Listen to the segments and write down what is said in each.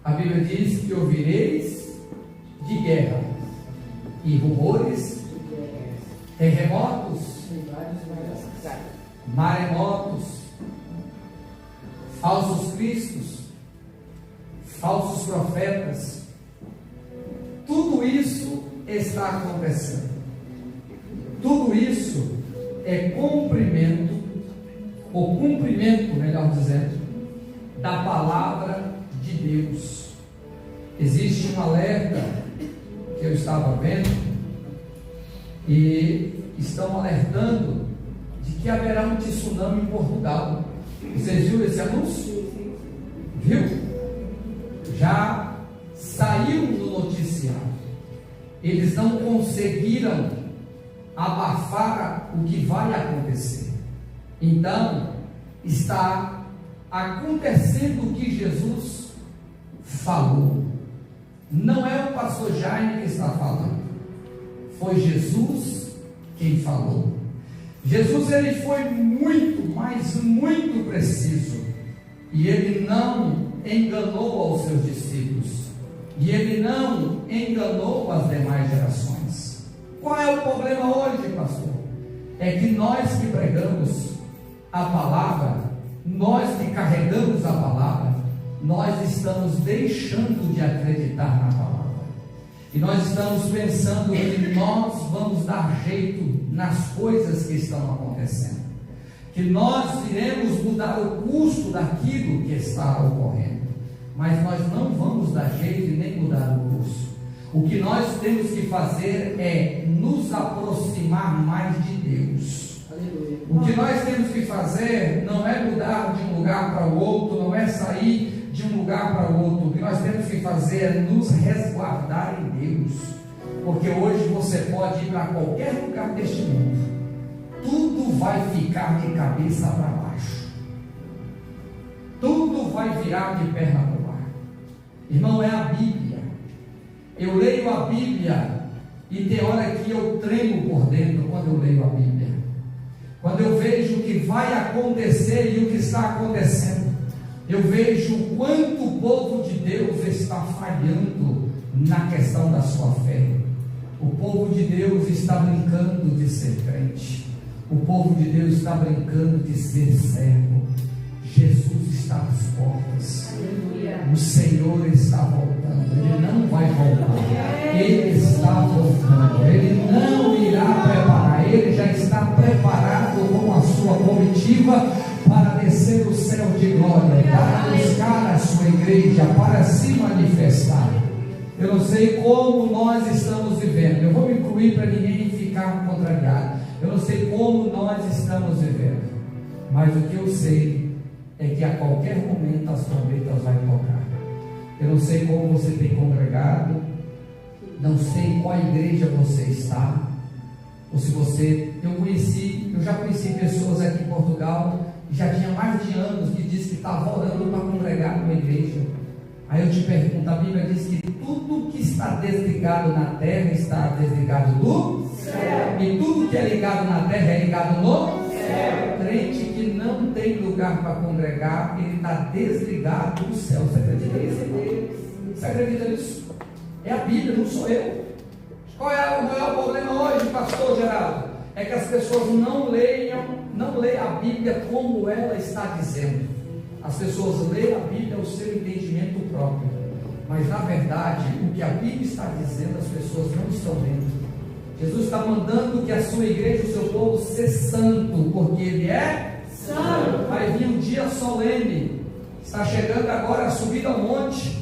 A Bíblia diz que ouvireis de guerra e rumores, terremotos, maremotos, falsos cristos, falsos profetas. Tudo isso está acontecendo. Tudo isso é cumprimento, melhor dizendo, da palavra de Deus. Existe um alerta que eu estava vendo e estão alertando de que haverá um tsunami em Portugal. Vocês viram esse anúncio? Viu? Já saiu no noticiário. Eles não conseguiram abafar o que vai acontecer. Então, está acontecendo o que Jesus falou. Não é o pastor Jaime que está falando, foi Jesus quem falou. Jesus, ele foi muito, mas muito preciso, e ele não enganou aos seus discípulos, e ele não enganou as demais gerações. Qual é o problema hoje, pastor? É que nós que pregamos a palavra, nós que carregamos a palavra, nós estamos deixando de acreditar na palavra, e nós estamos pensando que nós vamos dar jeito nas coisas que estão acontecendo, que nós iremos mudar o curso daquilo que está ocorrendo, mas nós não vamos dar jeito e nem mudar o curso. O que nós temos que fazer é nos aproximar mais de Deus. O que nós temos que fazer não é mudar de um lugar para o outro, não é sair de um lugar para o outro. O que nós temos que fazer é nos resguardar em Deus, porque hoje você pode ir para qualquer lugar deste mundo, tudo vai ficar de cabeça para baixo, tudo vai virar de perna para o ar. Irmão, é a Bíblia. Eu leio a Bíblia e tem hora que eu tremo por dentro quando eu leio a Bíblia, quando eu vejo o que vai acontecer e o que está acontecendo. Eu vejo o quanto o povo de Deus está falhando na questão da sua fé. O povo de Deus está brincando de ser crente, o povo de Deus está brincando de ser servo. Jesus está às portas. O Senhor está voltando. Ele não vai voltar, Ele está voltando. Ele não irá preparar, Ele já está preparado com a sua comitiva para descer o céu de glória, para buscar a sua igreja, para se manifestar. Eu não sei como nós estamos vivendo, eu vou me incluir para ninguém ficar contrariado. Eu não sei como nós estamos vivendo, mas o que eu sei é que a qualquer momento as trombetas vão tocar. Eu não sei como você tem congregado, não sei qual igreja você está, ou se você, eu já conheci pessoas aqui em Portugal, já tinha mais de anos, que disse que estava orando para congregar numa igreja. Aí eu te pergunto, a Bíblia diz que tudo que está desligado na terra está desligado do céu, e tudo que é ligado na terra é ligado no céu. O crente que não tem lugar para congregar, ele está desligado do céu. Você acredita nisso? Você acredita nisso? É a Bíblia, não sou eu. Qual é o maior problema hoje, pastor Geraldo? É que as pessoas não leem a Bíblia como ela está dizendo. As pessoas leem a Bíblia ao seu entendimento próprio, mas na verdade o que a Bíblia está dizendo as pessoas não estão lendo. Jesus está mandando que a sua igreja, o seu povo, seja santo, porque Ele é santo. Vai vir um dia solene, está chegando agora a subida ao monte,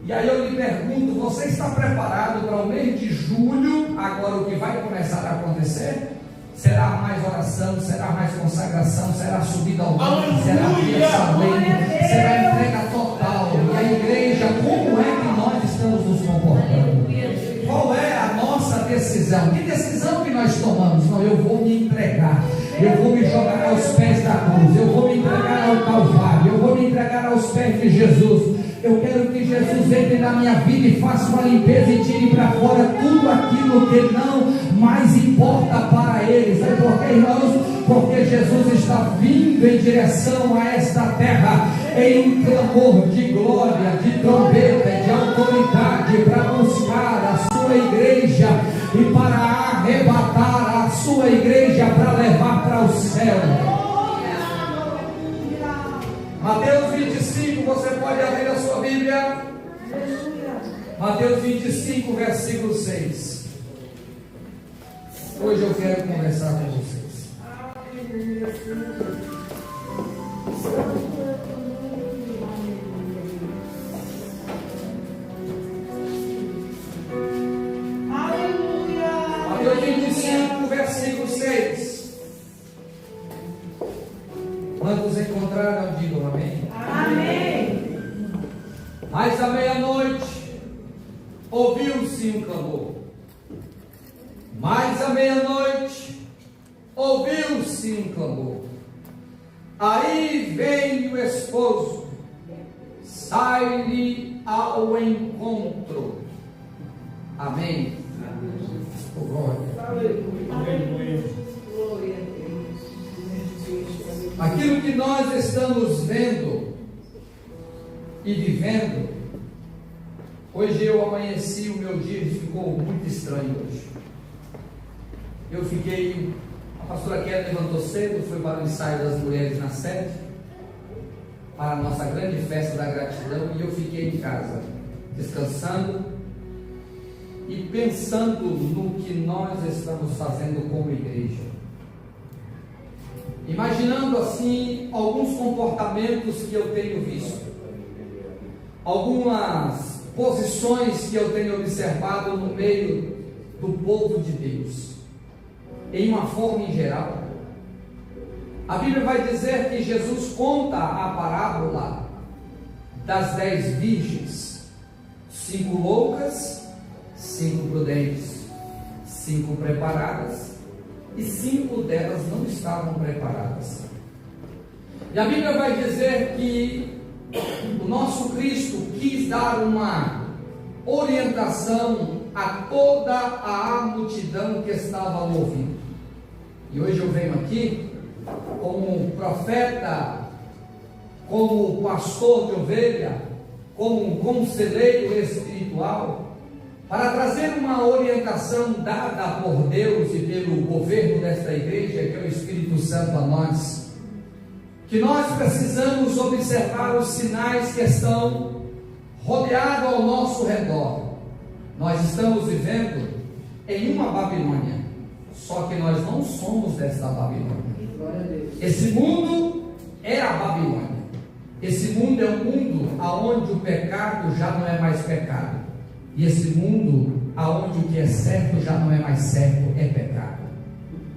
e aí eu lhe pergunto, você está preparado para o mês de julho, agora o que vai começar a acontecer? Será mais oração, será mais consagração, será subida ao monte, será dia solene, será entrega total. E a igreja, como é que nós estamos nos comportando? Qual é a nossa decisão? Que decisão que nós tomamos? Não, eu vou me entregar, eu vou me jogar aos pés da cruz, eu vou me entregar ao Calvário, eu vou me entregar aos pés de Jesus. Eu quero que Jesus entre na minha vida e faça uma limpeza e tire para fora tudo aquilo que não mais importa para Ele. Sabe por quê, irmãos? Porque Jesus está vindo em direção a esta terra em um clamor de glória, de trombeta, e para arrebatar a sua igreja para levar para o céu. Mateus 25, você pode abrir a sua Bíblia. Mateus 25, versículo 6. Hoje eu quero conversar com vocês. Mateus 25, versículo 6. Quantos encontraram, digam amém. Amém. Mas à meia-noite ouviu-se um clamor. Mais à meia-noite ouviu-se um clamor. Aí vem o esposo, sai-lhe ao encontro. Amém. Oh, glória. Aquilo que nós estamos vendo e vivendo, hoje eu amanheci, o meu dia ficou muito estranho hoje. A pastora Kelly levantou cedo, foi para o ensaio das mulheres na sede, para a nossa grande festa da gratidão, e eu fiquei em casa, descansando e pensando no que nós estamos fazendo como igreja. Imaginando assim alguns comportamentos que eu tenho visto, algumas posições que eu tenho observado no meio do povo de Deus, em uma forma em geral. A Bíblia vai dizer que Jesus conta a parábola das 10 virgens, 5 loucas, 5 prudentes, 5 preparadas, e 5 delas não estavam preparadas. E a Bíblia vai dizer que o nosso Cristo quis dar uma orientação a toda a multidão que estava ouvindo. E hoje eu venho aqui como profeta, como pastor de ovelha, como conselheiro espiritual, para trazer uma orientação dada por Deus e pelo governo desta igreja, que é o Espírito Santo a nós, que nós precisamos observar os sinais que estão rodeados ao nosso redor. Nós estamos vivendo em uma Babilônia, só que nós não somos desta Babilônia. Esse mundo é a Babilônia. Esse mundo é um mundo aonde o pecado já não é mais pecado. E esse mundo, aonde o que é certo já não é mais certo, é pecado.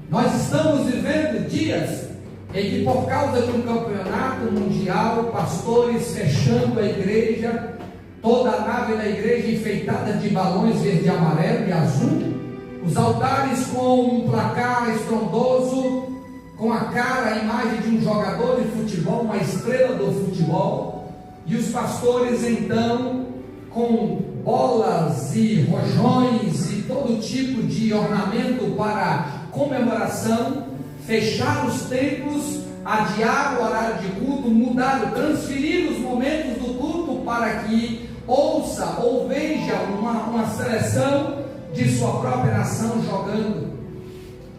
Nós estamos vivendo dias em que, por causa de um campeonato mundial, pastores fechando a igreja, toda a nave da igreja enfeitada de balões verde, amarelo e azul, os altares com um placar estrondoso, com a cara, a imagem de um jogador de futebol, uma estrela do futebol, e os pastores então com bolas e rojões e todo tipo de ornamento para comemoração, fecharam os templos, adiaram o horário de culto, mudaram, transferiram os momentos do culto para que ouça ou veja uma seleção de sua própria nação jogando.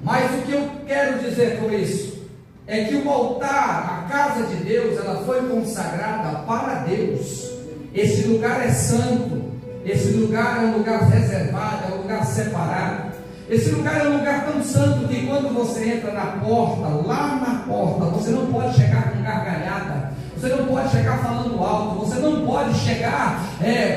Mas o que eu quero dizer com isso é que o altar, a casa de Deus, ela foi consagrada para Deus. Esse lugar é santo, esse lugar é um lugar reservado, é um lugar separado. Esse lugar é um lugar tão santo que quando você entra na porta, lá na porta, você não pode chegar com gargalhada, você não pode chegar falando alto, você não pode chegar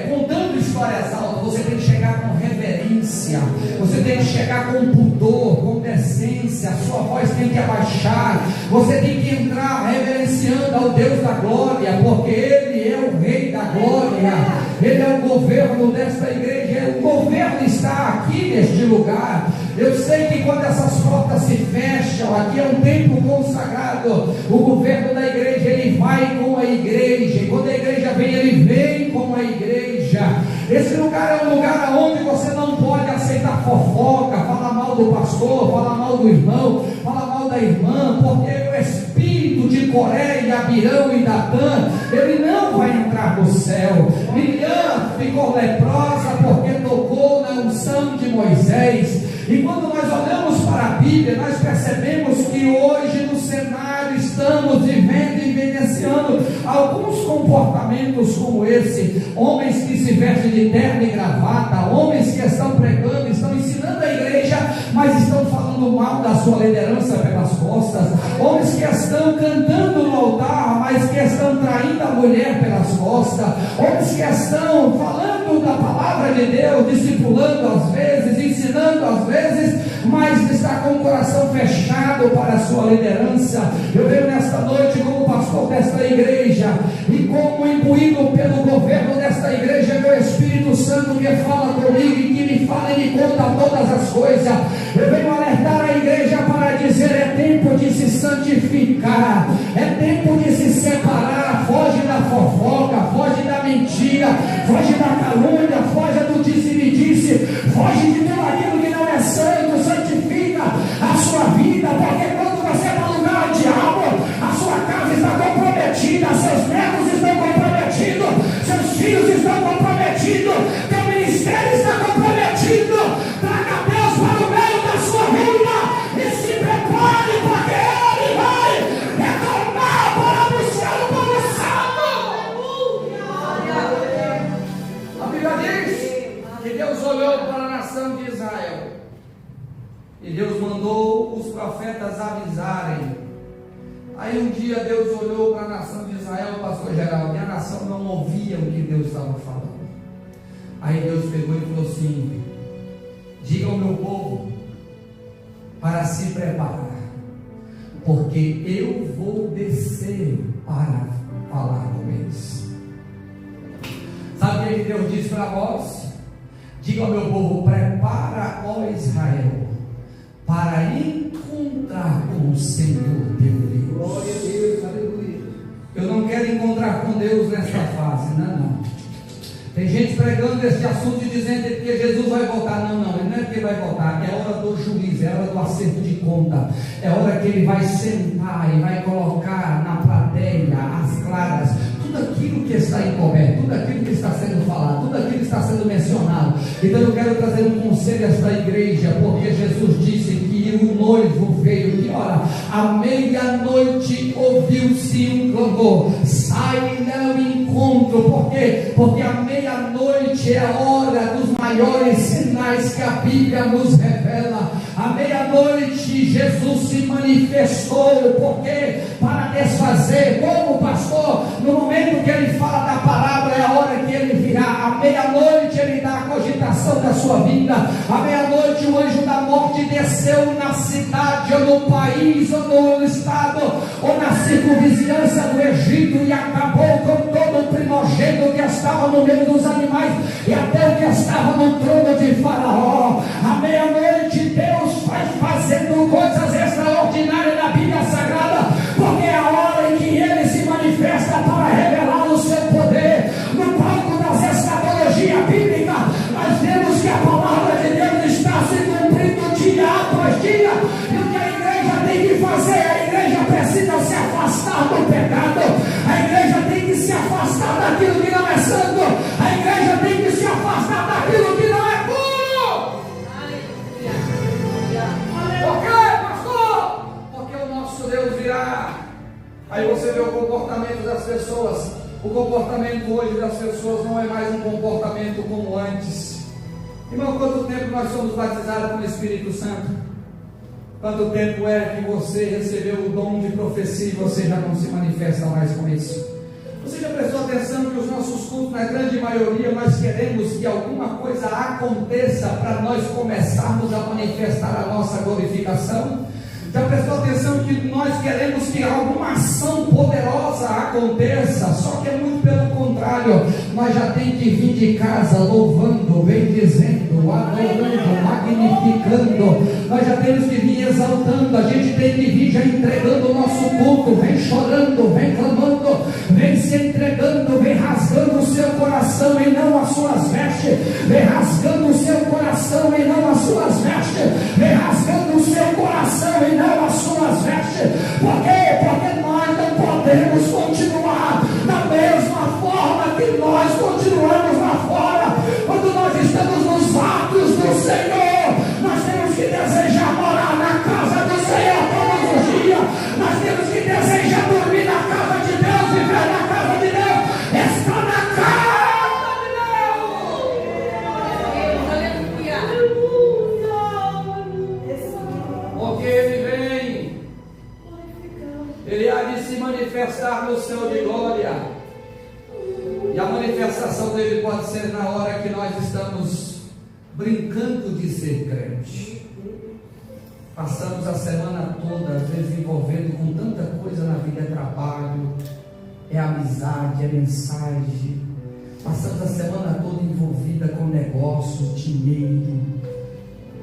contando histórias altas, você tem que chegar com reverência, você tem que chegar com pudor, com decência, a sua voz tem que abaixar, você tem que entrar reverenciando ao Deus da glória, porque Ele é o Rei da glória, Ele é o governo desta igreja, o governo está aqui neste lugar. Eu sei que quando essas portas se fecham, aqui é um templo consagrado, o governo da igreja, ele vai com a igreja, e quando a igreja vem, ele vem com a igreja. Esse lugar é um lugar onde você não pode aceitar fofoca, falar mal do pastor, falar mal do irmão, falar mal da irmã, porque o espírito de Coré e Abirão e Datã, ele não vai entrar no céu. Miriam ficou leprosa porque tocou na unção de Moisés. E quando nós olhamos para a Bíblia, nós percebemos que hoje no cenário estamos vivendo e vivenciando alguns comportamentos como esse: homens que se vestem de terno e gravata, homens que estão pregando, estão ensinando a igreja, mas estão falando mal da sua liderança pelas costas, homens que estão cantando no altar, mas que estão traindo a mulher pelas costas, homens que estão falando da palavra de Deus, discipulando às vezes, ensinando às vezes, mas está com o coração fechado para a sua liderança. Eu venho nesta noite como pastor desta igreja, e como imbuído pelo governo desta igreja, meu Espírito Santo que fala comigo e que me fala e me conta todas as coisas. Eu venho alertar a igreja para dizer: é tempo de se santificar, é tempo de se separar. Foge da fofoca, foge da mentira, foge da calúnia, foge do disse-me-disse, foge de tudo aquilo que não é santo. Santifica a sua vida, porque quando você está no lugar do diabo, a sua casa está comprometida, seus netos estão comprometidos, seus filhos estão comprometidos, teu ministério está comprometido. Traga Deus para o meio da sua vida e se prepare, porque Ele vai retornar para buscar o povo santo. A Bíblia diz que Deus olhou para a nação de Israel e Deus mandou os profetas avisarem. Aí um dia Deus olhou para a nação de Israel, pastor Geraldo, e a nação não ouvia o que Deus estava falando. Aí Deus pegou e falou assim: diga ao meu povo para se preparar, porque eu vou descer para falar com eles. Sabe o que Deus diz para nós? Diga ao meu povo: prepara, ó Israel, para encontrar com o Senhor teu Deus. Glória a Deus, aleluia. Eu não quero encontrar com Deus nesta fase, não. Tem gente pregando esse assunto e dizendo que Jesus vai voltar. Não, ele não é que ele vai voltar, é hora do juízo, é hora do acerto de conta, é hora que ele vai sentar e vai colocar na plateia as claras tudo aquilo que está encoberto, tudo aquilo que está sendo falado, tudo aquilo que está sendo mencionado. Então eu quero trazer um conselho a esta igreja, porque Jesus disse que o noivo veio. Que hora? À meia-noite ouviu-se um clamor: sai ao encontro. Por quê? Porque a meia-noite é a hora dos maiores sinais que a Bíblia nos revela. À meia-noite Jesus se manifestou. Por quê? Para desfazer. Como, pastor? No momento que ele fala da palavra, é a hora que ele virá. À meia-noite ele dá a cogitação da sua vida. À meia-noite o anjo da morte desceu na cidade, ou no país, ou no estado, ou na circunvizinhança do Egito, e acabou com todo o primogênito que estava no meio dos animais, e até o que estava no trono de Faraó. À meia-noite Deus vai fazendo coisas extraordinárias na Bíblia Sagrada, porque é a hora em que ele se manifesta para revelar o seu poder. No palco das escatologia bíblica, nós vemos que a palavra de Deus está se cumprindo dia após dia. E o que a igreja tem que fazer? A igreja precisa se afastar do pecado, a igreja tem que se afastar daquilo que não é santo, a igreja tem que se afastar daquilo que não é puro. Por quê, pastor? Porque o nosso Deus virá. Aí você vê o comportamento das pessoas. O comportamento hoje das pessoas não é mais um comportamento como antes. Irmão, quanto tempo nós somos batizados com o Espírito Santo? Quanto tempo é que você recebeu o dom de profecia e você já não se manifesta mais com isso? Você já prestou atenção que os nossos cultos, na grande maioria, nós queremos que alguma coisa aconteça para nós começarmos a manifestar a nossa glorificação? Já prestou atenção que nós queremos que alguma ação poderosa aconteça? Só que é muito pelo contrário. Nós já temos que vir de casa louvando, bendizendo, adorando, magnificando. Nós já temos que vir exaltando. A gente tem que vir já entregando o nosso culto. Vem chorando, vem clamando, vem se entregando, vem rasgando o seu coração e não as suas vestes. Vem rasgando o seu coração e não as suas vestes. Vem rasgando o seu coração e não as suas vestes. Por quê? Porque nós não podemos continuar da mesma forma que nós continuamos lá fora. Quando nós estamos nos atos do Senhor, nós temos que pode ser na hora que nós estamos brincando de ser crente. Passamos a semana toda, às vezes, envolvendo com tanta coisa na vida, é trabalho, é amizade, é mensagem. Passamos a semana toda envolvida com negócios, dinheiro,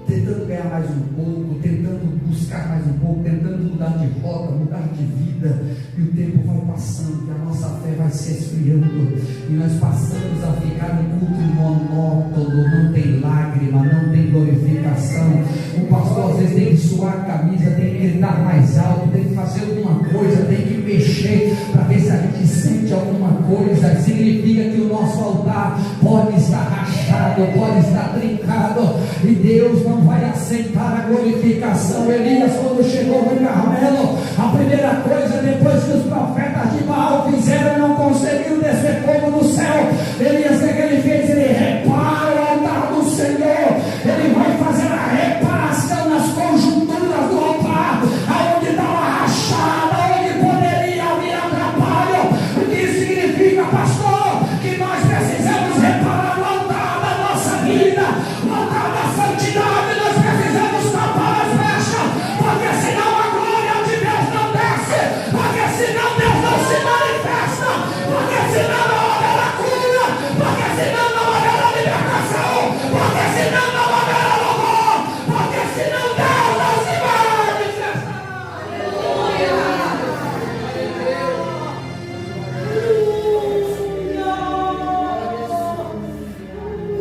tentando ganhar mais um pouco, tentando buscar mais um pouco, tentando mudar de rota, mudar de vida, e o tempo vai passando, e a nossa fé vai se esfriando, e nós passamos a ficar no culto monótono, não tem lágrima, não tem glorificação. O pastor às vezes tem que suar a camisa, tem que gritar mais alto, tem que fazer alguma coisa, tem que mexer para ver se a gente sente alguma coisa. Significa que o nosso altar pode estar rachado, pode estar trincado, e Deus não vai aceitar a glorificação. Elias, quando chegou no Carmelo, a primeira coisa, depois que os profetas de Baal fizeram, não conseguiu descer fogo do céu, Elias, o que ele fez? Ele repara o altar do Senhor. Ele vai fazer a reparação nas conjunturas do altar, aonde estava rachado, aonde poderia haver atrapalho. O que significa, pastor? Que nós precisamos reparar o altar da nossa vida, o altar da santidade. Nós precisamos tapar as brechas, porque senão a glória de Deus não desce, porque senão Deus não se manifesta, porque senão não haverá cura, porque senão não haverá libertação, porque senão não haverá louvor, porque senão Deus não se manifesta.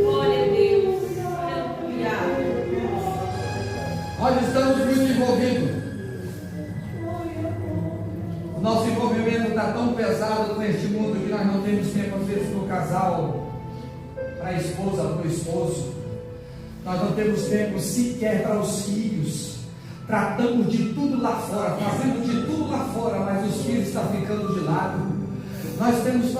Glória a Deus. Aleluia. Nós estamos muito envolvidos. O nosso envolvimento está tão pesado com este mundo que nós não temos tempo, às vezes, para o casal, para a esposa, para o esposo. Nós não temos tempo sequer para os filhos. Tratamos de tudo lá fora, fazemos de tudo lá fora, mas os filhos estão ficando de lado. Nós estamos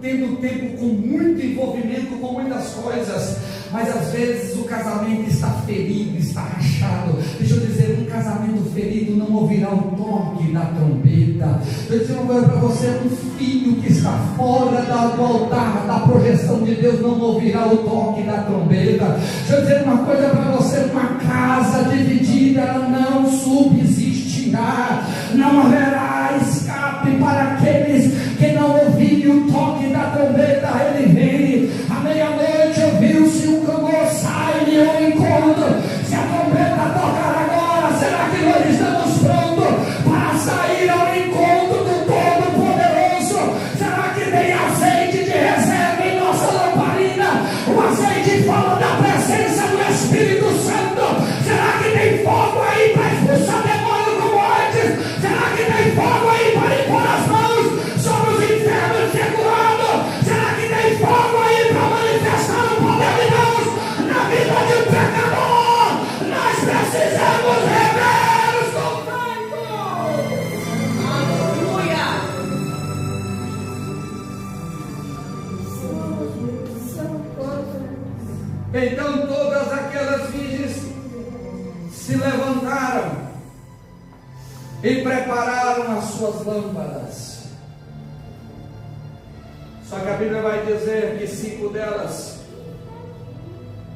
tendo tempo com muito envolvimento com muitas coisas, mas às vezes o casamento está ferido, está rachado. Deixa eu dizer, um casamento ferido não ouvirá o toque da trombeta. Deixa eu dizer uma coisa para você: um filho que está fora do altar, da projeção de Deus, não ouvirá o toque da trombeta. Deixa eu dizer uma coisa para você: uma casa dividida, ela não subsistirá, não haverá escape para aqueles que não ouvirem o toque da trombeta. Ele vem, à meia-noite ouviu-se um clamor, sai-lhe ao encontro. Se a trombeta tocar agora, será que nós estamos prontos para sair ao encontro do Todo-Poderoso? Será que tem azeite de reserva em nossa lamparina? O azeite fala da presença do Espírito Santo. Será que tem fogo aí para expulsar demônio como antes? Será que tem fogo aí para impor as mãos sobre os enfermos e ser curado? Será que tem fogo aí para manifestar o poder de Deus na vida de um pecador? Nós precisamos rever os conceitos. Aleluia. Então todas aquelas virgens se levantaram e prepararam as suas lâmpadas. Só que a Bíblia vai dizer que 5 delas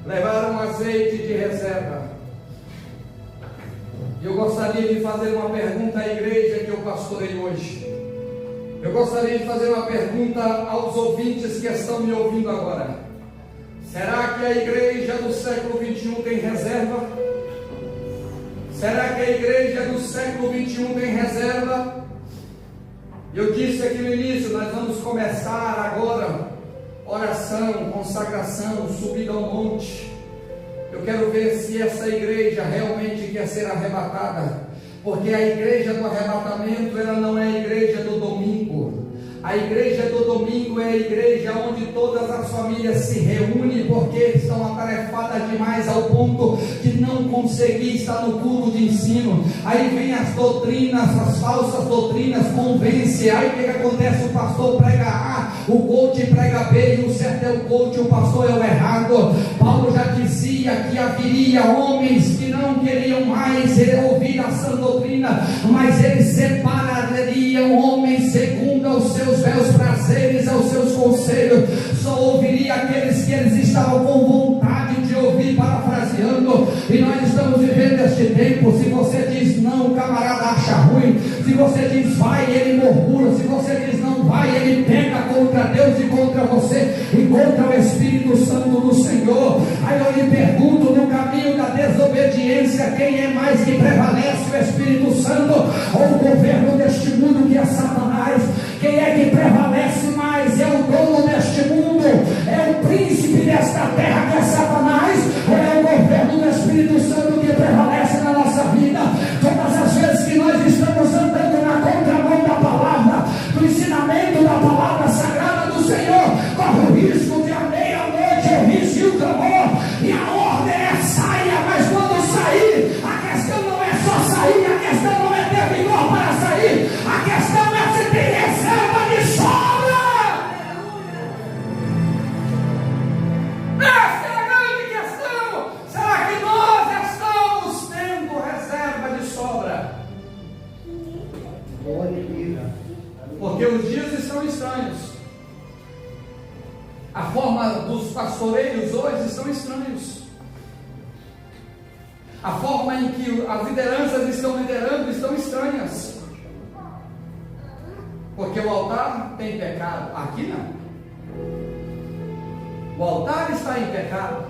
levaram azeite de reserva. Eu gostaria de fazer uma pergunta à igreja que eu pastorei hoje. Eu gostaria de fazer uma pergunta aos ouvintes que estão me ouvindo agora. Será que a igreja do século 21 tem reserva? Será que a igreja do século 21 tem reserva? Eu disse aqui no início, nós vamos começar agora oração, consagração, subida ao monte. Eu quero ver se essa igreja realmente quer ser arrebatada, porque a igreja do arrebatamento, ela não é a igreja do domingo. A igreja do domingo é a igreja onde todas as famílias se reúnem, porque estão atarefadas demais ao ponto de não conseguir estar no culto de ensino. Aí vem as doutrinas, as falsas doutrinas, convence. Aí o que acontece? O pastor prega A, o coach prega B, e o certo é o coach, o pastor é o errado. Paulo já dizia que haveria homens que não queriam mais ouvir a sã doutrina, mas eles separariam homens segundo aos seus belos prazeres, aos seus conselhos. só ouviria aqueles que eles estavam com vontade de ouvir, parafraseando. E nós estamos vivendo este tempo. Se você diz não, o camarada acha ruim. Se você diz vai, ele murmura. Se você diz não vai, ele peca contra Deus e contra você e contra o Espírito Santo do Senhor. Aí eu lhe pergunto, no caminho da desobediência, quem é mais que prevalece, o Espírito Santo ou o governo deste mundo, que é Satanás? Quem é que prevalece mais? É o dono deste mundo? É o príncipe desta terra, que é Satanás? Ou é o governo do Espírito Santo que prevalece na nossa vida? Todas as vezes que nós estamos andando na contramão da palavra, do ensinamento da palavra sagrada do Senhor, corre o risco de à meia-noite ouvir-se o clamor, e a ordem é saia. Mas quando sair, a questão não é só sair, a questão não é ter vigor para sair, a questão é se tem reserva de sobra. Essa é a grande questão. Será que nós estamos tendo reserva de sobra? Porque os dias estão estranhos. A forma dos pastoreiros hoje estão estranhos. A forma em que as lideranças estão liderando estão estranhas. Porque o altar tem pecado. Aqui não. O altar está em pecado.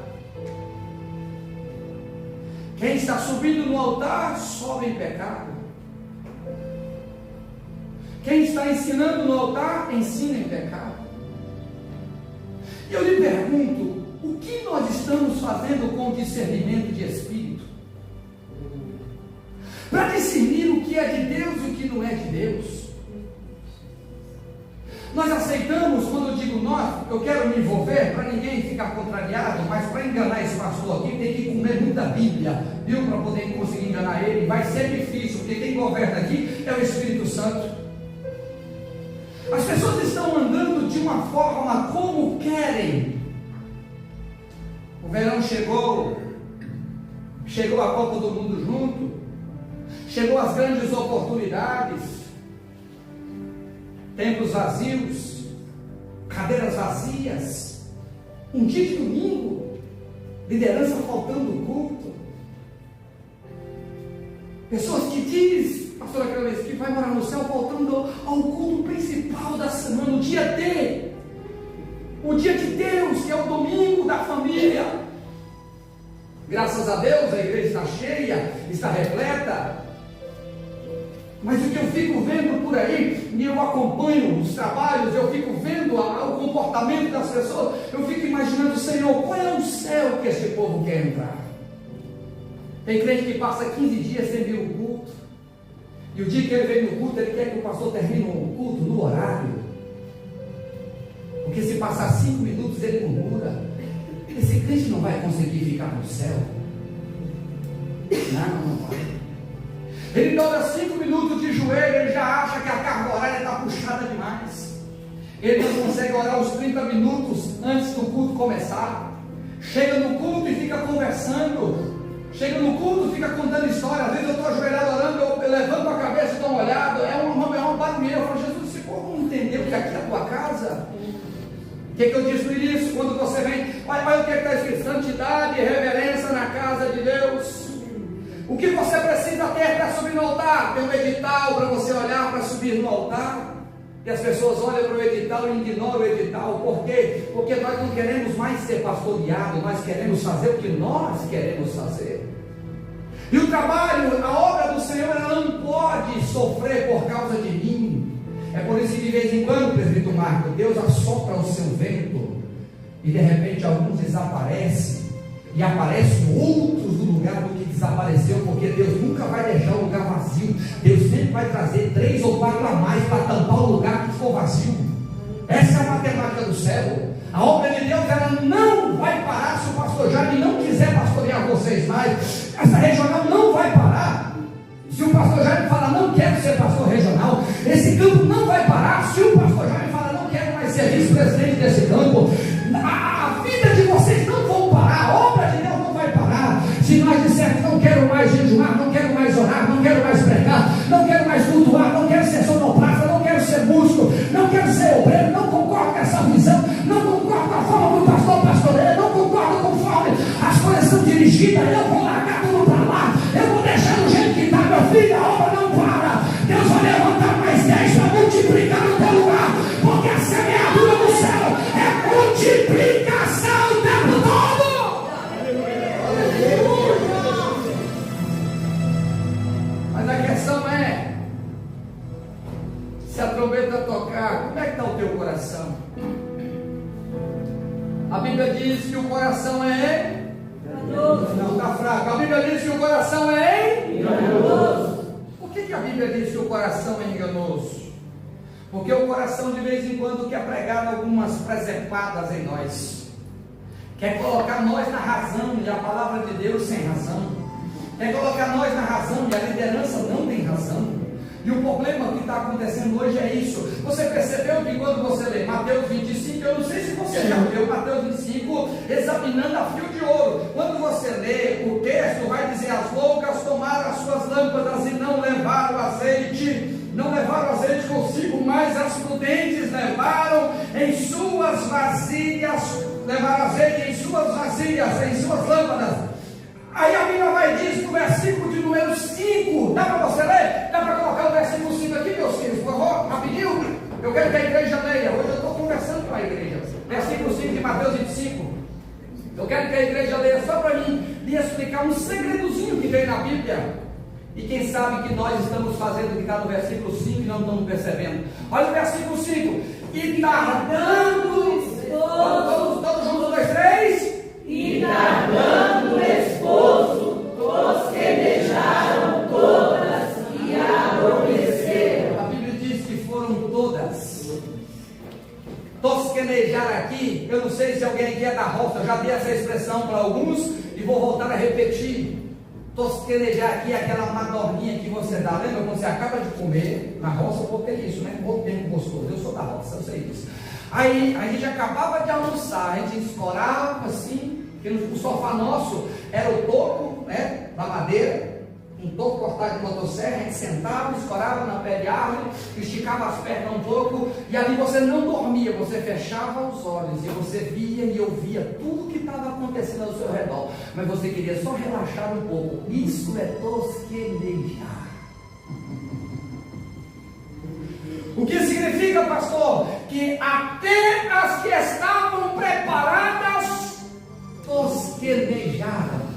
Quem está subindo no altar sobe em pecado. Quem está ensinando no altar ensina em pecado. E eu lhe pergunto, o que nós estamos fazendo com o discernimento de espírito? Para discernir o que é de Deus e o que não é de Deus. Nós aceitamos, quando eu digo nós, eu quero me envolver, para ninguém ficar contrariado, mas para enganar esse pastor aqui, tem que comer muita Bíblia, viu? Para poder conseguir enganar ele, vai ser difícil, porque quem governa aqui é o Espírito Santo. As pessoas estão andando de uma forma como querem. O verão chegou a Copa do Mundo junto, chegou as grandes oportunidades, templos vazios, cadeiras vazias, um dia de domingo, liderança faltando culto, pessoas que dizem, pastor aquela vez, que vai morar no céu faltando ao culto principal da semana, o dia D, o dia de Deus, que é o domingo da família. Graças a Deus a igreja está cheia, está repleta. Mas o que eu fico vendo por aí, e eu acompanho os trabalhos, eu fico vendo o comportamento das pessoas, eu fico imaginando, Senhor, qual é o céu que esse povo quer entrar? Tem crente que passa 15 dias sem vir o culto, e o dia que ele vem no culto, ele quer que o pastor termine o culto no horário, porque se passar 5 minutos ele murmura. Esse crente não vai conseguir ficar no céu. Não vai. Ele dobra 5 minutos de joelho, ele já acha que a carga horária está puxada demais. Ele não consegue orar os 30 minutos antes do culto começar. Chega no culto e fica conversando. Chega no culto e fica contando história. Às vezes eu estou ajoelhado orando, eu levanto a cabeça e dou uma olhada. É uma barulheira. Eu falo, Jesus, esse povo não entendeu que aqui é a tua casa? O que eu disse no início? Quando você vem, olha o que está escrito: santidade e reverência na casa de Deus. O que você precisa ter para subir no altar? Tem um edital para você olhar para subir no altar. E as pessoas olham para o edital e ignoram o edital. Por quê? Porque nós não queremos mais ser pastoreados, nós queremos fazer o que nós queremos fazer. E o trabalho, a obra do Senhor, ela não pode sofrer por causa de mim. É por isso que de vez em quando, presbítero Marco, Deus assopra o seu vento e de repente alguns desaparecem e aparecem outros no lugar do que desapareceu, porque Deus nunca vai deixar o lugar vazio. Deus sempre vai trazer 3 ou 4 a mais para tampar o lugar que ficou vazio. Essa é a matemática do céu. A obra de Deus, ela não vai parar. Se o pastor Jaime não quiser pastorear vocês mais, essa regional não vai parar. Se o pastor Jaime fala, não quero ser pastor regional, esse campo não vai parar. Se o pastor Jaime fala, não quero mais ser vice-presidente desse campo, a vida de vocês não vão parar, a obra de Deus não vai parar. Se nós dissermos, não quero mais jejuar, não quero mais orar, não quero mais pregar, não quero mais cultuar, não quero ser sonoplasta, não quero ser músico, não quero ser obreiro, não concordo com essa visão, não concordo Bíblia, eu vou largar tudo para lá, eu vou deixar do jeito que está, meu filho, a obra não para. Deus vai levantar mais 10 para multiplicar no teu lugar, porque a semeadura do céu é multiplicação o tempo todo. Mas a questão é, se a trombeta tocar, como é que está o teu coração? A Bíblia diz que o coração é enganoso. Não, está fraco. A Bíblia diz que o coração é enganoso. Por que a Bíblia diz que o coração é enganoso? Porque o coração de vez em quando quer pregar algumas presepadas em nós, quer colocar nós na razão e a palavra de Deus sem razão, quer colocar nós na razão e a liderança não tem razão. E o problema que está acontecendo hoje é isso. Você percebeu que quando você lê Mateus 25, eu não sei se você já leu Mateus 25 examinando a fio de ouro. Quando você lê o texto, vai dizer: as loucas tomaram as suas lâmpadas e não levaram azeite. Não levaram azeite consigo, mas as prudentes levaram em suas vasilhas, levaram azeite em suas vasilhas, em suas lâmpadas. Aí a Bíblia vai dizer no versículo de número 5, dá para você ler? Dá para colocar o versículo 5 aqui, meus filhos, por favor, rapidinho? Eu quero que a igreja leia, hoje eu estou conversando com a igreja. Versículo 5 de Mateus 25. Eu quero que a igreja leia só para mim lhe explicar um segredozinho que vem na Bíblia. E quem sabe que nós estamos fazendo o que está no versículo 5 e não estamos percebendo. Olha o versículo 5. E tardando, todos juntos, 1, 2, 3. E tardando o esposo, tosquenejaram todas e adormeceram. A Bíblia diz que foram todas. Tosquenejar aqui, eu não sei se alguém aqui é da roça, eu já dei essa expressão para alguns e vou voltar a repetir. Tosquenejar aqui é aquela madorninha que você dá, lembra quando você acaba de comer? Na roça eu vou ter isso, né? Muito tempo gostoso, eu sou da roça, eu sei disso. Aí a gente acabava de almoçar, a gente escorava assim, porque o sofá nosso era o toco, né, da madeira, um toco cortado de motosserra, a gente sentava, escorava na pé de árvore, esticava as pernas um pouco, e ali você não dormia, você fechava os olhos, e você via e ouvia tudo que estava acontecendo ao seu redor, mas você queria só relaxar um pouco. Isso é tosquenejar. O que significa, pastor? Que até as que estavam preparadas tosquenejaram.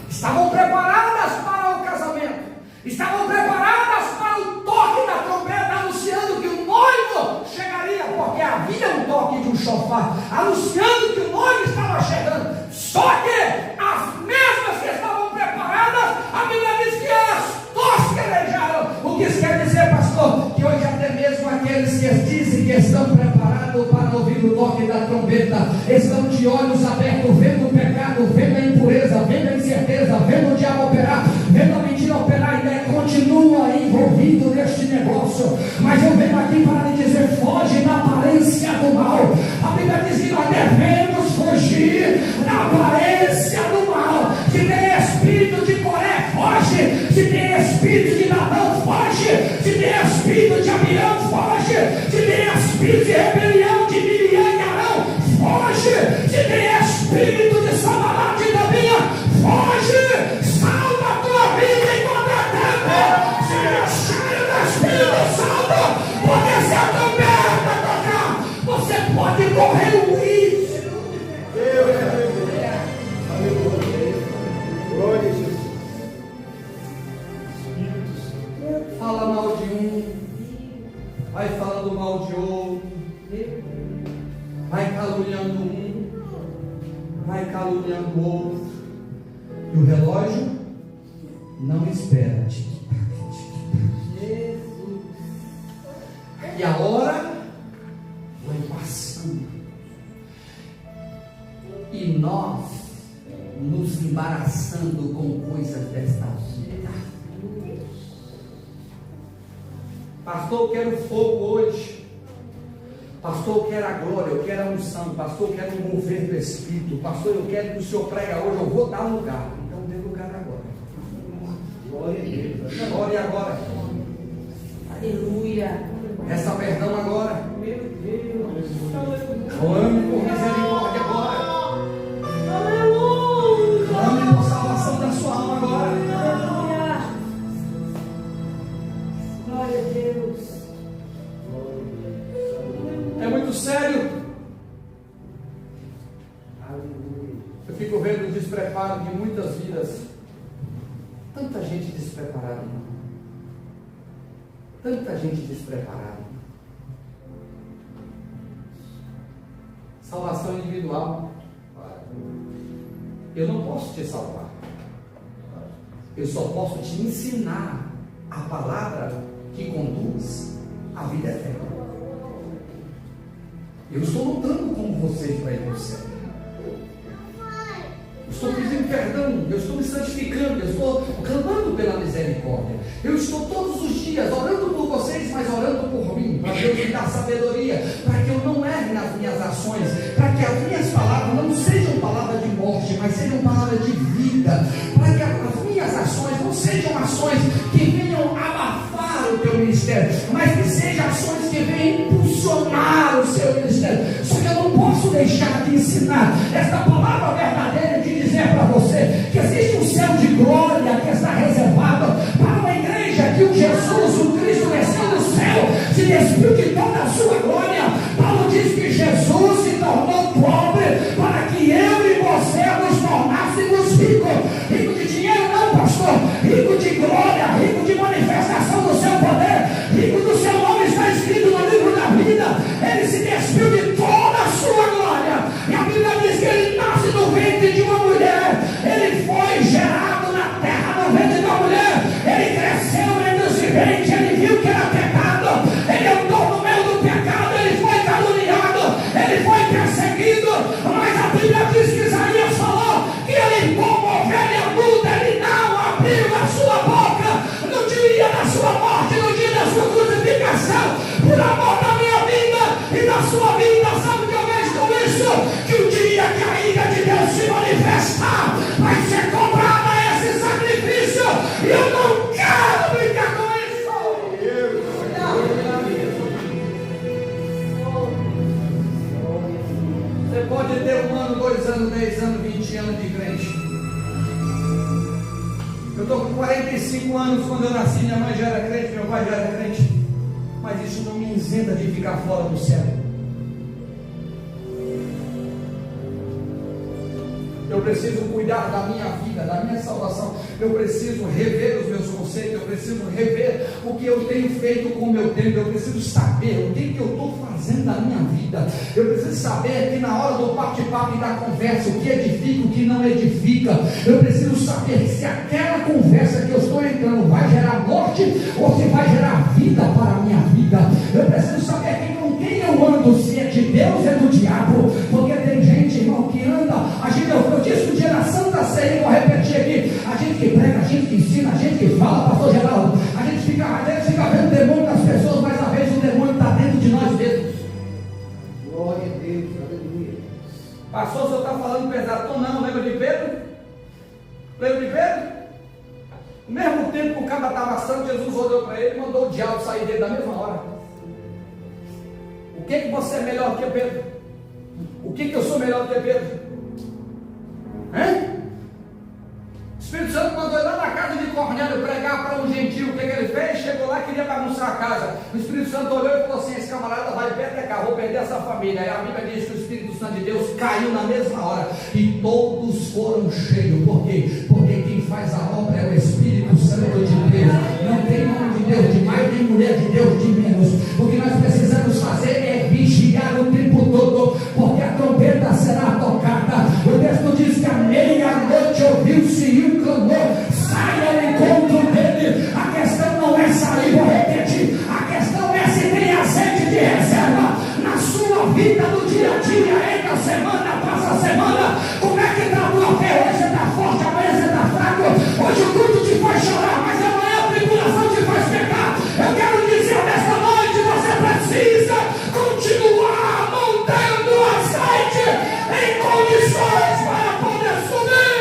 Estavam preparadas para o casamento, estavam preparadas para o toque da trombeta, anunciando que o noivo chegaria, porque havia um toque de um chofar, anunciando que o noivo estava chegando. Só que as mesmas que estavam preparadas, a Bíblia diz que elas tosquenejaram. O que isso quer dizer, pastor? Que hoje até mesmo aqueles que dizem que estão preparados para ouvir o toque da trombeta, estão de olhos abertos, vendo o pecado, vendo a impureza, vendo a incerteza, vendo o diabo operar, vendo a mentira operar, e ainda continua envolvido neste negócio. Mas eu venho aqui para lhe dizer: foge da aparência do mal. A Bíblia diz que nós devemos fugir da aparência do mal. Se tem espírito de Coré, foge. Se tem espírito de Nadão, foge. Se tem espírito de Abião, foge. Se tem espírito de rebelião de Miriam e Arão, foge. Se tem espírito de Sambalate e Tobia, foge. Salva a tua vida enquanto é tempo. Se cheio do Espírito Santo, porque se a trombeta tocar, você pode correr o risco. Glória a Jesus. Fala mal de um, vai falando mal de outro, vai caluniando um, vai caluniando o outro, e o relógio não espera. Jesus. E a hora vai passando, e nós nos embaraçando com coisas desta vida. Pastor, eu quero fogo hoje. Pastor, eu quero a glória, eu quero a unção. Pastor, eu quero um mover do Espírito. Pastor, eu quero que o Senhor prega hoje, eu vou dar lugar. Então dê lugar agora. Glória a Deus. Glória agora. Aleluia. Essa perdão agora. Meu Deus. Clame por misericórdia agora. Aleluia. Clame Eu fico vendo o despreparo de muitas vidas. Tanta gente despreparada, irmão. Tanta gente despreparada. Salvação individual. Eu não posso te salvar. Eu só posso te ensinar a palavra que conduz à vida eterna. Eu estou lutando com vocês para ir para o céu. Eu estou pedindo perdão, eu estou me santificando, eu estou clamando pela misericórdia. Eu estou todos os dias orando por vocês, mas orando por mim, para Deus me dar sabedoria, para que eu não erre nas minhas ações, para que as minhas palavras não sejam palavras de morte, mas sejam palavras de vida, para que as minhas ações não sejam ações que venham abafar o teu ministério, mas que sejam ações que venham impulsionar o seu ministério. Só que eu não posso deixar de ensinar esta palavra verdadeira, de dizer para você que existe um céu de glória que está reservado para uma igreja que o Jesus, o Cristo desceu do céu, se despiu de toda a sua glória. Paulo diz que Jesus se tornou pobre para que eu e você nos tornássemos ricos. Rico de dinheiro não, pastor, rico de glória, rico de manifestação do seu poder, rico do seu nome está escrito no livro da vida. Ele se despiu de toda a sua glória, e a Bíblia diz que ele nasce no ventre de uma mulher, ele foi gerado na terra no ventre de uma mulher, ele cresceu entre os viventes, ele viu que era pecado, ele andou no meio do pecado, ele foi caluniado, ele foi perseguido, mas a Bíblia diz que Isaías falou que ele, como ovelha muda, ele não abriu a sua boca no dia da sua morte, no dia da sua crucificação, por amor da minha vida e da sua vida. Sabe o que eu vejo com isso? Que o dia que a ira de Deus se manifestar, vai ser cobrada esse sacrifício, e eu não quero brincar com isso. Você pode ter 1 ano, 2 anos, 10 anos, 20 anos de crente. Eu estou com 45 anos. Quando eu nasci, minha mãe já era crente, meu pai já era crente, mas isso não me isenta de ficar fora do céu. Eu preciso cuidar da minha vida, da minha salvação. Eu preciso rever os meus conceitos. Eu preciso rever o que eu tenho feito com o meu tempo. Eu preciso saber o que eu estou fazendo da minha vida. Eu preciso saber que na hora do bate-papo e da conversa, o que edifica, o que não edifica. Eu preciso saber se aquela conversa que eu estou entrando vai gerar morte ou se vai gerar vida para a minha vida. Eu preciso saber com quem eu ando, se é de Deus ou é do diabo. Porque tem gente, irmão, que anda. A gente, eu disse um dia na Santa Ceia, vou repetir aqui: a gente que prega, a gente que ensina, a gente que fala, pastor Geraldo, a gente fica vendo o demônio das pessoas, mas às vezes o demônio está dentro de nós mesmos. Glória a Deus, aleluia. Pastor, o senhor está falando pesado? Não, lembra de Pedro? Lembra de Pedro? No mesmo tempo que o cara estava santo, Jesus olhou para ele e mandou o diabo sair dele da mesma hora. O que você é melhor que Pedro? O que eu sou melhor que Pedro? Hein? O Espírito Santo mandou ele lá na casa de Cornélio pregar para um gentil. O que ele fez? Chegou lá e queria bagunçar a casa. O Espírito Santo olhou e falou assim: esse camarada vai pecar, vou perder essa família. Aí a Bíblia diz que o Espírito Santo de Deus caiu na mesma hora e todos foram cheios. Por quê? Porque quem faz a obra é o Espírito Santo de Deus. Não tem homem de Deus de mais, nem mulher de Deus de menos. O que nós precisamos fazer é vigiar o tempo todo, porque a trombeta será tocada. O texto diz que à meia-noite ouviu-se um clamor: saia ao encontro dele. A questão não é sair, vou repetir, a questão é se tem azeite de reserva na sua vida, no dia a dia, entre a semana, passa a semana. Como é que está a tua fé? Hoje você está forte, amanhã você está fraco. Hoje o culto te faz chorar, mas amanhã a tribulação te faz pecar. Eu quero dizer nesta noite, você precisa continuar mantendo o azeite em condições para poder subir.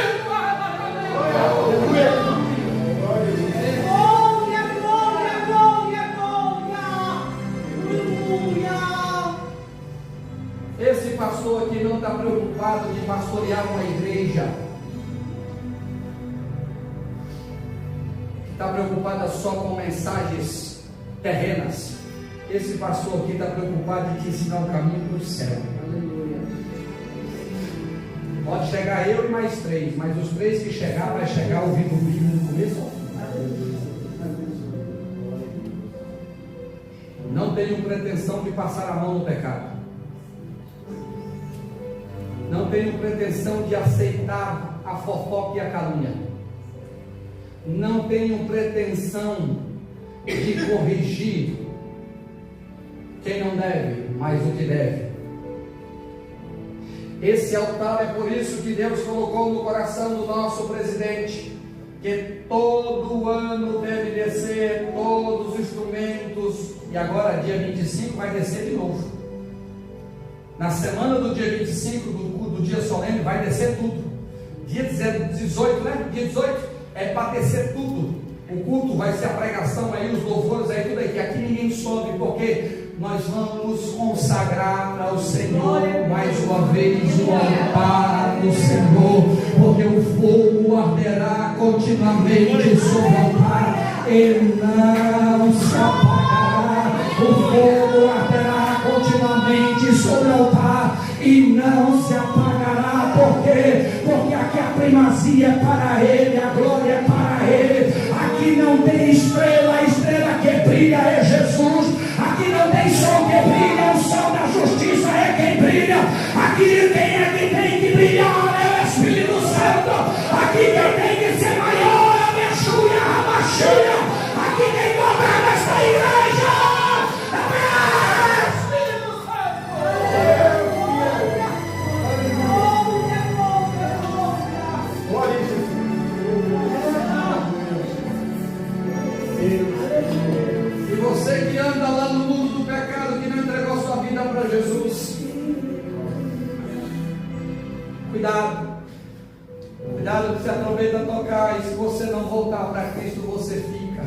Glória, glória, glória, glória. Aleluia. Esse pastor aqui não está preocupado de pastorear uma igreja. Está preocupada só com mensagens terrenas. Esse pastor aqui está preocupado em te ensinar o caminho para o céu. Aleluia. Pode chegar eu e mais 3, mas os 3 que chegar, vai chegar ouvindo o Bíblia do começo ao fim. Não tenho pretensão de passar a mão no pecado. Não tenho pretensão de aceitar a fofoca e a calúnia. Não tenho pretensão de corrigir quem não deve, mas o que deve. Esse altar é por isso que Deus colocou no coração do nosso presidente, que todo ano deve descer todos os instrumentos, e agora dia 25 vai descer de novo. Na semana do dia 25 do dia solene vai descer tudo. Dia 18, né? Dia 18 é para descer tudo. O culto vai ser a pregação aí, os louvores aí, tudo aí, que aqui ninguém sobe, porque nós vamos consagrar ao Senhor mais uma vez o altar do Senhor, porque o fogo arderá continuamente sobre o altar, ele não se apagará. O fogo arderá continuamente sobre o altar e não se apagará. Por quê? Porque aqui a primazia é para ele, a glória é para ele. Aqui não tem estrela, a estrela que brilha é Jesus. Aqui não tem sol que brilha, o sol da justiça é quem brilha. Aqui quem é que tem que brilhar é o Espírito Santo. Aqui quem tem que ser maior é o Yeshua HaMashiach. Aqui quem governa esta igreja é o Espírito Santo. Glória a Jesus. E você que anda lá no mundo do pecado, que não entregou sua vida para Jesus, cuidado. Cuidado que se a trombeta tocar, e se você não voltar para Cristo, você fica.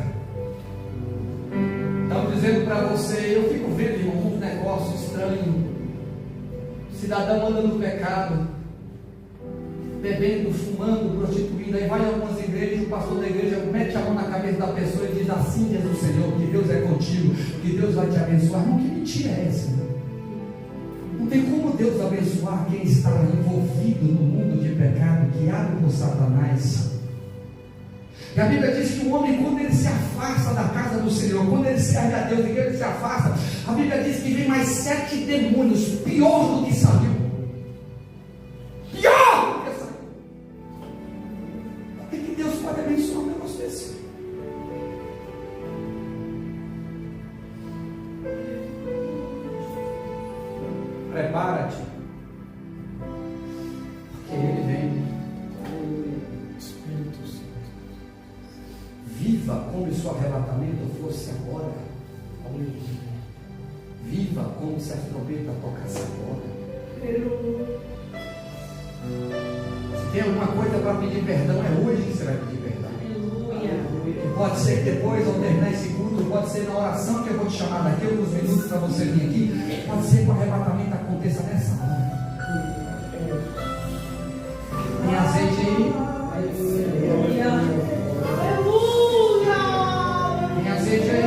Estão dizendo para você, eu fico vendo, irmão, um negócio estranho. Cidadão anda no pecado, bebendo, fumando, prostituindo. Aí vai em algumas igrejas, o pastor da igreja mete a mão na cabeça da pessoa e diz: assim diz o Senhor, que Deus é contigo, que Deus vai te abençoar. Irmão, que mentira é essa? Não tem como Deus abençoar quem está envolvido no mundo de pecado, guiado por Satanás. E a Bíblia diz que o homem, quando ele se afasta da casa do Senhor, quando ele serve a Deus e ele se afasta, a Bíblia diz que vem mais 7 demônios, pior do que saiu. Pior do que saiu. Por que Deus pode abençoar um negócio desse? Prepara-te, porque ele vem. Espírito Santo. Viva como se o arrebatamento fosse agora. Viva como se a trombeta tocasse agora. Se tem alguma coisa para pedir perdão, é hoje que você vai pedir perdão. E pode ser que depois, ao terminar esse culto, pode ser na oração que eu vou te chamar daqui alguns minutos para você vir aqui. Pode ser que o arrebatamento aconteça nessa hora. Tem azeite aí? Tem azeite aí?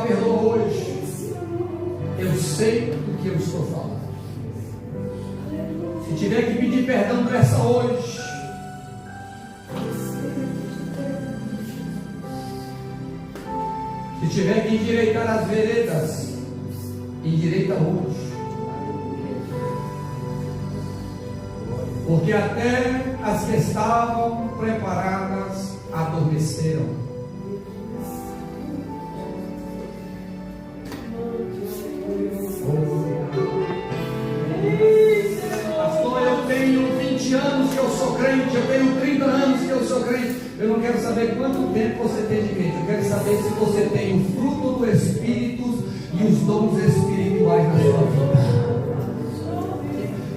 Perdoa hoje. Eu sei do que eu estou falando. Se tiver que pedir perdão, peça hoje. Se tiver que endireitar as veredas, endireita hoje. Porque até as que estavam preparadas adormeceram. Pastor, eu tenho 20 anos que eu sou crente, eu tenho 30 anos que eu sou crente. Eu não quero saber quanto tempo você tem de crente, eu quero saber se você tem o fruto do Espírito e os dons espirituais na sua vida.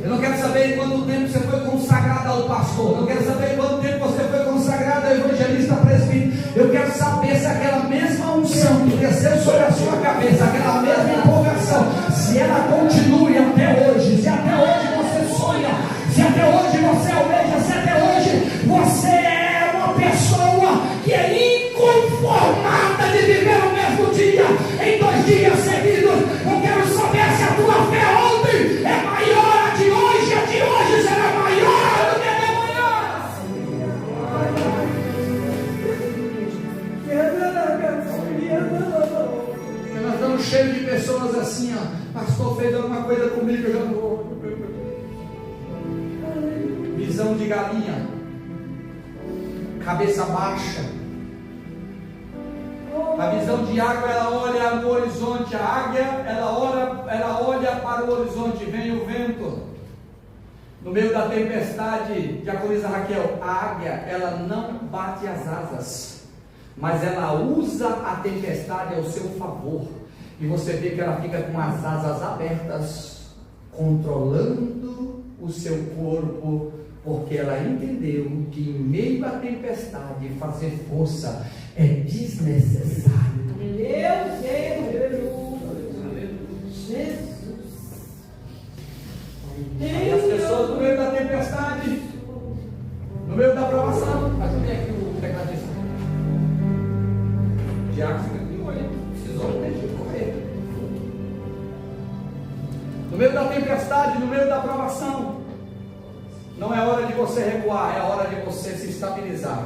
Eu não quero saber quanto tempo você foi consagrado ao pastor, eu não quero saber quanto tempo você foi consagrado ao evangelista presbítero. Eu quero saber se aquela mesma unção que desceu sobre a sua cabeça, aquela mesma empolgação, se ela continue até hoje, se até hoje você sonha, se até hoje você almeja, se até hoje você é uma pessoa que é inconformada de viver o mesmo dia, em 2 dias seguidos. Eu quero saber se a tua fé ontem é maior a de hoje será maior do que a de amanhã. Porque nós estamos cheios de pessoas assim, ó, pastor fez alguma coisa comigo, eu já não vou. Visão de galinha, cabeça baixa. A visão de água, ela olha no horizonte, a águia, ela olha para o horizonte, vem o vento. No meio da tempestade, diaconisa Raquel, a águia, ela não bate as asas, mas ela usa a tempestade ao seu favor. E você vê que ela fica com as asas abertas, controlando o seu corpo, porque ela entendeu que em meio à tempestade fazer força é desnecessário. Meu Deus, Jesus. E as pessoas no meio da tempestade, no meio da provação, ajude aqui o tecladista. O Diago fica aqui olhando, precisou de correr. No meio da tempestade, no meio da provação, não é hora de você recuar, é hora de você se estabilizar.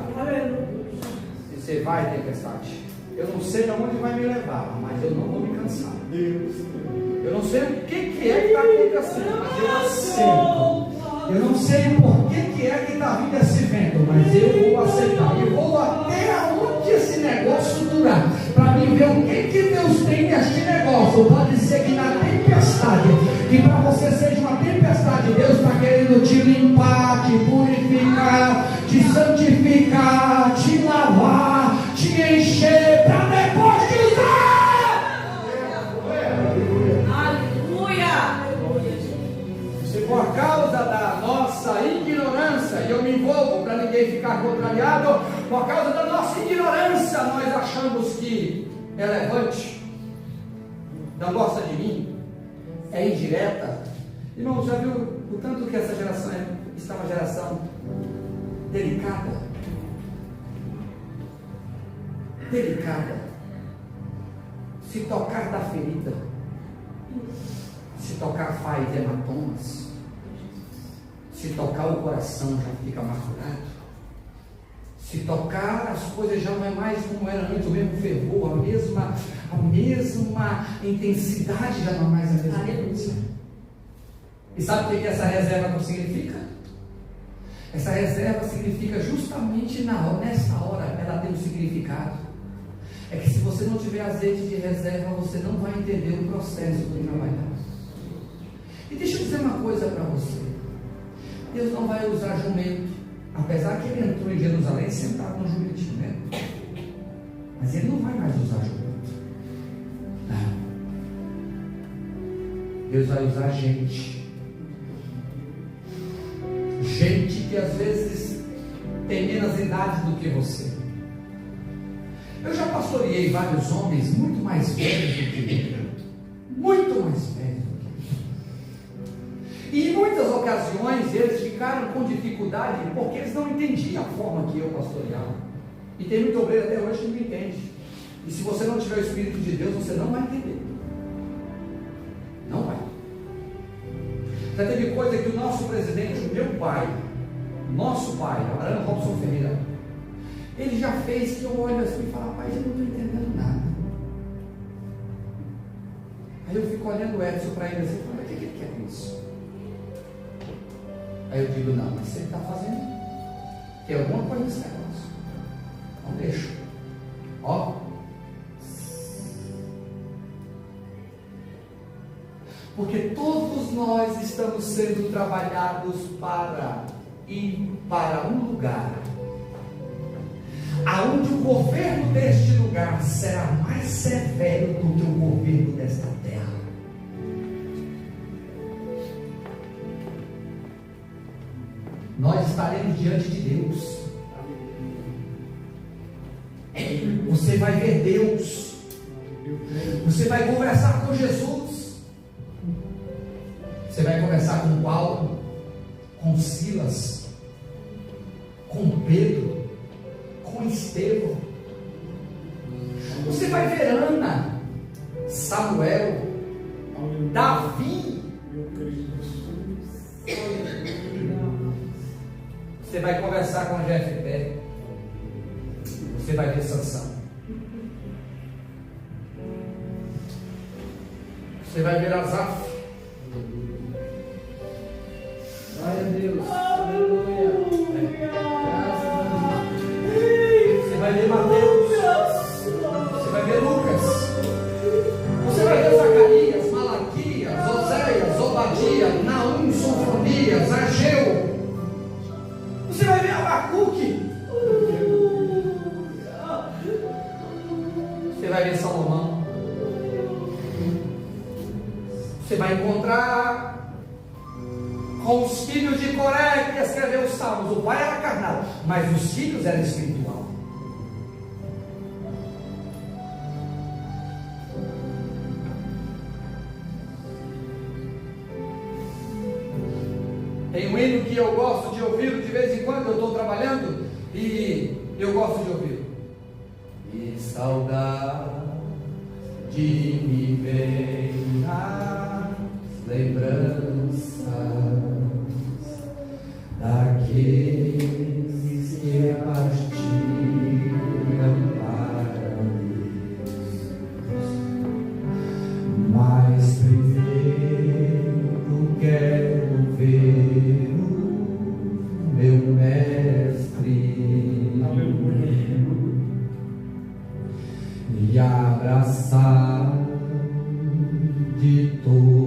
E você vai, tempestade. Eu não sei aonde vai me levar, mas eu não vou me cansar. Eu não sei o que é que está acontecendo, mas eu aceito. Eu não sei o porquê que é que está vindo esse vento, mas eu vou aceitar. E vou até aonde esse negócio durar, para mim ver o que Deus tem neste negócio. Pode ser que na tempestade, que para você seja uma tempestade, Deus está querendo te limpar, te purificar, te santificar, te lavar, te encher, para depois te usar. Se por causa da nossa ignorância, e eu me envolvo para ninguém ficar contrariado, por causa da nossa ignorância, nós achamos que é levante, não gosta de mim, é indireta. Irmão, já viu o tanto que essa geração está uma geração delicada? Delicada. Se tocar da ferida, se tocar faz hematomas, se tocar o coração já fica maculado, se tocar as coisas já não é mais como era antes, o mesmo fervor, a mesma intensidade já não é mais a mesma coisa. E sabe o que essa reserva não significa? Essa reserva significa justamente nessa hora, ela tem um significado. É que se você não tiver azeite de reserva, você não vai entender o processo do trabalhar. E deixa eu dizer uma coisa para você. Deus não vai usar jumento, apesar que ele entrou em Jerusalém sentado no jumentinho, né? Mas ele não vai mais usar jumento. Não. Deus vai usar gente. Gente que às vezes tem menos idade do que você. Eu já pastoreei vários homens muito mais velhos do que ele. Muito mais velhos do que ele. E em muitas ocasiões eles ficaram com dificuldade porque eles não entendiam a forma que eu pastoreava. E tem muito obreiro até hoje que não entende. E se você não tiver o Espírito de Deus, você não vai entender. Não vai. Já teve coisa que o nosso presidente, o meu pai, nosso pai, Arana Robson Ferreira, ele já fez que eu olho assim e falo, rapaz, eu não estou entendendo nada. Aí eu fico olhando o Edson para ele assim e falo, o que ele quer com isso? Aí eu digo, não, mas ele está fazendo, tem alguma coisa nesse negócio. Não deixa. Ó. Porque todos nós estamos sendo trabalhados para ir para um lugar aonde o governo deste lugar será mais severo do que o governo desta terra. Nós estaremos diante de Deus. Você vai ver Deus. Você vai conversar com Jesus. Você vai conversar com Paulo, com Silas, com Pedro, com Estevão. Você vai ver Ana, Samuel, Davi. Você vai conversar com Jefté. Você vai ver Sansão. Você vai ver Asaf. Glória a Deus. Aleluia. Você vai ver Mateus. Você vai ver Lucas. Você vai ver Zacarias, Malaquias, Oséias, Obadias, Naum, Sofonias, Ageu. Você vai ver Abacuque. Você vai ver Salomão. Você vai encontrar com os filhos de Coré, que escreveu os salmos. O pai era carnal, mas os filhos eram espiritual. Tem um hino que eu gosto de ouvir de vez em quando. Eu estou trabalhando e eu gosto de ouvir. E saudade me vem nas lembranças daqueles que partiram para Deus, mas primeiro quero ver o meu mestre, e abraçar de todo